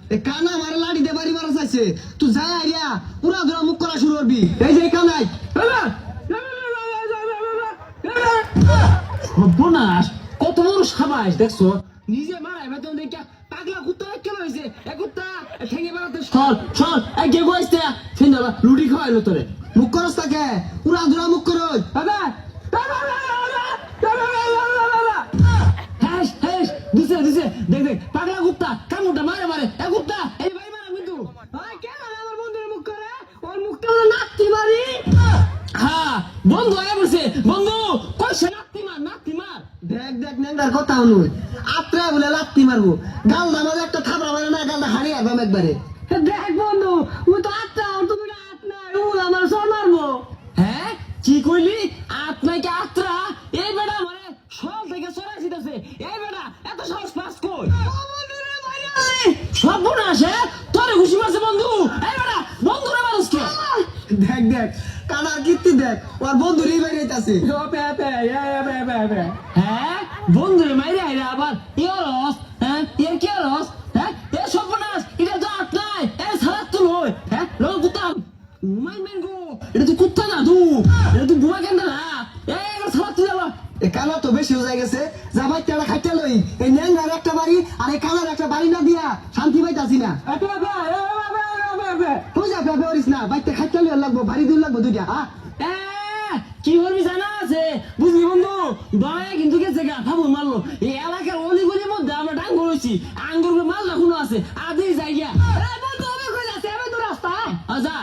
এ কানা মারে লাড়ি দে বাড়ি মারা চাইছে তুই যাই আইয়া পুরা ধরা মুখ করা শুরু করবি এই যে কানাই সর্বনাশ কত বড় সাবাস দেখছো নিজে মারাই বেতন দেখে পাগলা কুত্তা কেন হয়েছে এ কুত্তা ঠেঙে বেড়াতে চল চল এই কে বসতে সিন্দালা রুটি খাওয়াইলো তোরে মুখ করস তাকে পুরা ধরা মুখ করস বাবা হ্যাঁ হ্যাঁ দিছে দিছে দেখ দেখ পাগলা কুত্তা কামুটা মারে মারে এ কুত্তা এই ভাই মারা কিন্তু কেন আমার বন্ধুর মুখ করে ওর মুখটা নাতি মারি হ্যাঁ বন্ধু আয়া বলছে বন্ধু কইছে নাতি মার দেখ দেখ নেংদার কথা অনুই আত্রা বলে লাত্তি মারবো গাল দামাজ একটা থাবড়া মারে না গালটা হারিয়ে আবাম একবারে দেখ বন্ধু ও তো আত্মা তুমি আত নাই ও আমার সর মারবো হ্যাঁ কি কইলি আত নাই কি আত্রা এই বেটা মানে সব থেকে সরাই দিতেছে এই বেটা এত সাহস পাস কই সব বোন আসে তোরে ঘুষি মারছে বন্ধু এই বেটা বন্ধুরে মানুষ কে দেখ দেখ কানার কীর্তি দেখ ওর বন্ধুর এই বাইরে আছে হ্যাঁ বন্ধুরে মাইরে আইরে আবার ইয়ারস হ্যাঁ এর কি রস হ্যাঁ এ সব বোনাস এটা তো আত নাই এ সারাত তো লই হ্যাঁ লো কুত্তা মাইন গো এটা তো কুত্তা না এটা তো বুয়া কেন না এ সারাত তুই আবার এ কানা তো বেশি হয়ে গেছে যা ভাই তেরা খাইতে লই এই নেংদার একটা বাড়ি আর এই কানার একটা বাড়ি না দিয়া শান্তি পাইতাছি না তুই যা ভেবে করিস না বাইতে খাইতে লই লাগবো বাড়ি দুই লাগবো দুইটা হ্যাঁ কি করবি জানা আছে বুঝলি বন্ধু দয়া কিন্তু গেছে গা খাবো মারলো এই এলাকার অলিগলির মধ্যে আমরা ডাঙ্গর হয়েছি আঙ্গুর মাল রাখুন আছে আজই যাই গিয়া বন্ধু হবে কই যাচ্ছে আমি তো রাস্তা আচ্ছা